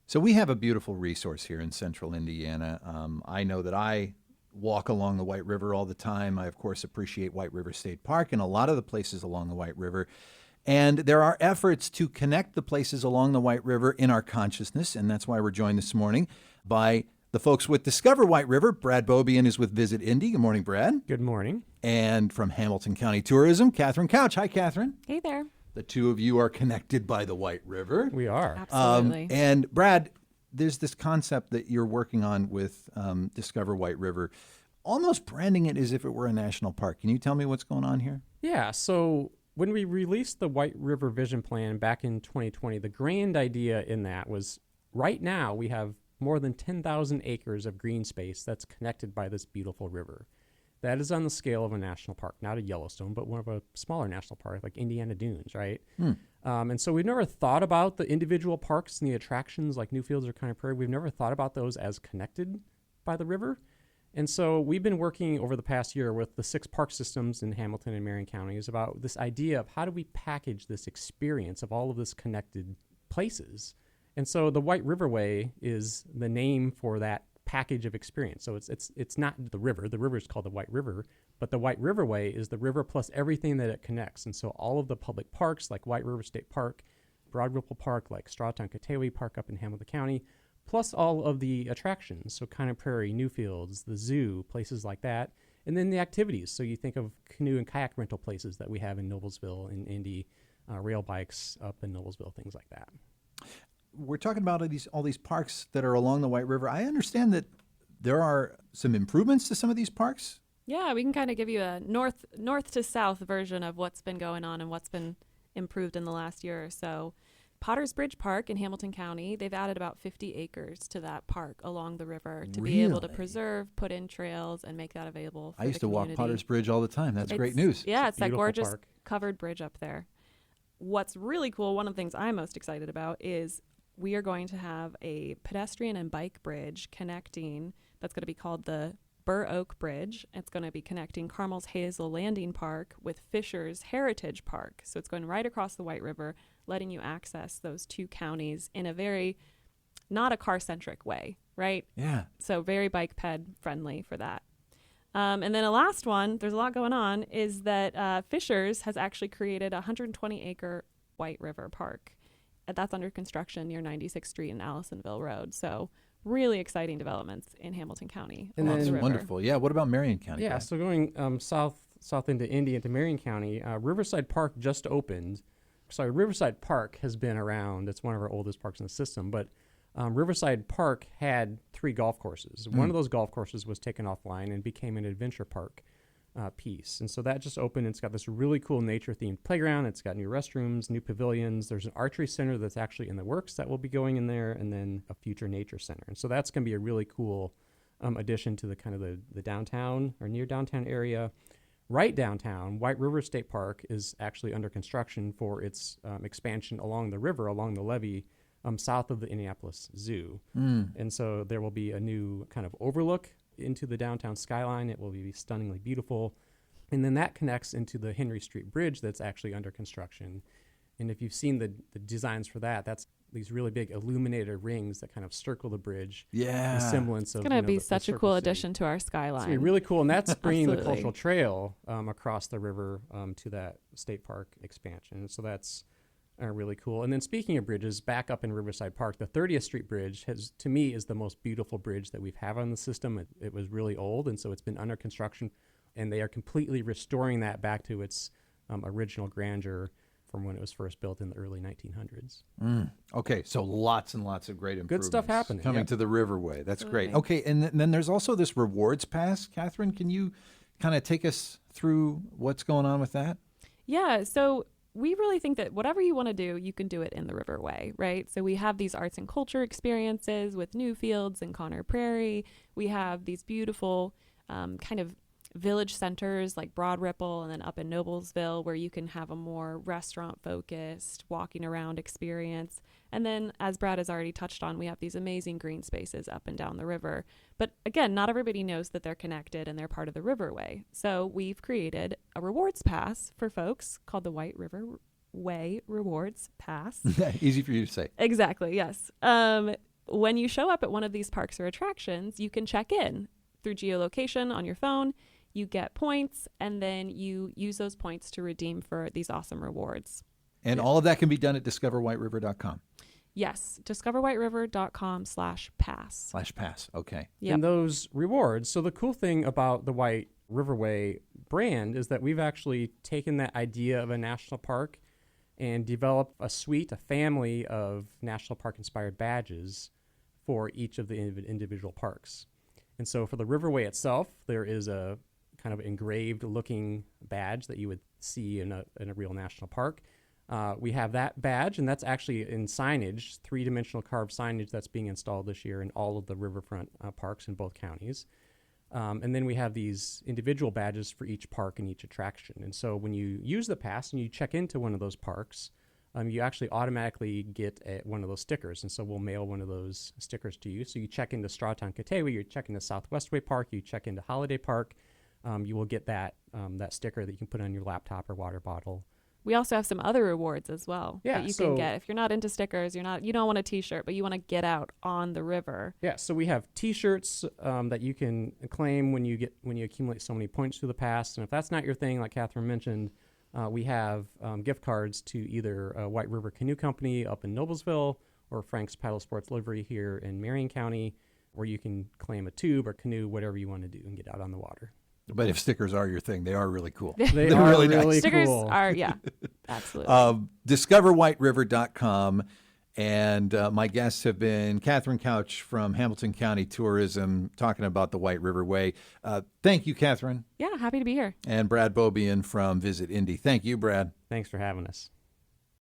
So we have a beautiful resource here in central Indiana. I know that I walk along the White River all the time. I, of course, appreciate White River State Park and a lot of the places along the White River. And there are efforts to connect the places along the White River in our consciousness, and that's why we're joined this morning by the folks with Discover White River. Brad Bobian is with Visit Indy. Good morning, Brad. Good morning. And from Hamilton County Tourism, Catherine Couch. Hi, Catherine. Hey there. The two of you are connected by the White River. We are. Absolutely. And Brad, there's this concept that you're working on with Discover White River, almost branding it as if it were a national park. Can you tell me what's going on here? Yeah, so when we released the White River Vision Plan back in 2020, the grand idea in that was right now we have more than 10,000 acres of green space that's connected by this beautiful river. That is on the scale of a national park, not a Yellowstone, but one of a smaller national park like Indiana Dunes, right? And so we've never thought about the individual parks and the attractions like Newfields or Conner Prairie. We've never thought about those as connected by the river. And so we've been working over the past year with the 6 park systems in Hamilton and Marion counties about this idea of how do we package this experience of all of this connected places. And so the White Riverway is the name for that package of experience. So it's not the river. The river is called the White River, but the White Riverway is the river plus everything that it connects. And so all of the public parks like White River State Park, Broad Ripple Park, like Strawtown-Kataway Park up in Hamilton County, plus all of the attractions. So Conner Prairie, Newfields, the zoo, places like that. And then the activities. So you think of canoe and kayak rental places that we have in Noblesville and Indy, rail bikes up in Noblesville, things like that. We're talking about all these parks that are along the White River. I understand that there are some improvements to some of these parks. Yeah, we can kind of give you a north to south version of what's been going on and what's been improved in the last year or so. Potter's Bridge Park in Hamilton County, they've added about 50 acres to that park along the river to be able to preserve, put in trails, and make that available for I used the to walk community. Potter's Bridge all the time. That's great news. Yeah, it's that Beautiful gorgeous park. covered bridge up there. What's really cool, one of the things I'm most excited about is we are going to have a pedestrian and bike bridge connecting, that's going to be called the Burr Oak Bridge. It's going to be connecting Carmel's Hazel Landing Park with Fisher's Heritage Park. So it's going right across the White River, letting you access those two counties in a very, not a car-centric way, right? Yeah. So very bike ped friendly for that. And then a last one, there's a lot going on, is that Fisher's has actually created a 120-acre White River Park. That's under construction near 96th Street and Allisonville Road. So really exciting developments in Hamilton County. And along then- the That's river. wonderful. Yeah. What about Marion County? Yeah, Brad? so going south into Indy, into Marion County, Riverside Park just opened. Sorry, Riverside Park has been around. It's one of our oldest parks in the system, but Riverside Park had 3 golf courses. One of those golf courses was taken offline and became an adventure park piece. And so that just opened. It's got this really cool nature-themed playground. It's got new restrooms, new pavilions. There's an archery center that's actually in the works that will be going in there, and then a future nature center. And so that's going to be a really cool addition to the kind of the downtown or near downtown area. Right downtown, White River State Park is actually under construction for its expansion along the river, along the levee, south of the Indianapolis Zoo. And so there will be a new kind of overlook into the downtown skyline. It will be stunningly beautiful. And then that connects into the Henry Street Bridge that's actually under construction. And if you've seen the designs for that, that's these really big illuminated rings that kind of circle the bridge. Yeah. The semblance of It's going to be the such a Circle cool City. addition to our It's skyline. gonna be really cool, and that's bringing the Absolutely. cultural trail across the river to that state park expansion. And so that's really cool. And then speaking of bridges, back up in Riverside Park, the 30th Street Bridge to me is the most beautiful bridge that we've had on the system. It was really old, and so it's been under construction, and they are completely restoring that back to its original grandeur from when it was first built in the early 1900s. Okay, so lots and lots of great improvements. Good stuff happening, Coming yep. to the Riverway. That's great. Absolutely. Okay, and then there's also this rewards pass. Catherine, can you kind of take us through what's going on with that? Yeah, so we really think that whatever you want to do, you can do it in the Riverway, right? So we have these arts and culture experiences with Newfields and Conner Prairie. We have these beautiful kind of village centers like Broad Ripple and then up in Noblesville where you can have a more restaurant focused walking around experience. And then as Brad has already touched on, we have these amazing green spaces up and down the river. But again, not everybody knows that they're connected and they're part of the Riverway. So we've created a rewards pass for folks called the White River Way Rewards Pass. Easy for you to say. Exactly, yes. when you show up at one of these parks or attractions, you can check in through geolocation on your phone. You get points, and then you use those points to redeem for these awesome rewards. And all of that can be done at discoverwhiteriver.com. Yes, discoverwhiteriver.com/pass. /pass. Okay. Yep. And those rewards. So the cool thing about the White Riverway brand is that we've actually taken that idea of a national park and developed a suite, a family of national park inspired badges for each of the individual parks. And so for the Riverway itself, there is a kind of engraved looking badge that you would see in a real national park. We have that badge, and that's actually in signage, 3-dimensional carved signage that's being installed this year in all of the riverfront parks in both counties. And then we have these individual badges for each park and each attraction. And so when you use the pass and you check into one of those parks, you actually automatically get one of those stickers. And so we'll mail one of those stickers to you. So you check into Strawtown Katewa, you check into Southwestway Park, you check into Holiday Park, you will get that sticker that you can put on your laptop or water bottle. We also have some other rewards as well Yeah, that you so- can get. If you're not into stickers, you don't want a t-shirt, but you want to get out on the river. Yeah, so we have T-shirts that you can claim when you accumulate so many points through the pass. And if that's not your thing, like Catherine mentioned, we have gift cards to either White River Canoe Company up in Noblesville or Frank's Paddle Sports Livery here in Marion County, where you can claim a tube or canoe, whatever you want to do, and get out on the water. But if stickers are your thing, they are really cool. They They're are really really, nice. Stickers cool. are, yeah, absolutely. Discoverwhiteriver.com. And my guests have been Catherine Couch from Hamilton County Tourism, talking about the White River Way. Thank you, Catherine. Yeah, happy to be here. And Brad Bobian from Visit Indy. Thank you, Brad. Thanks for having us.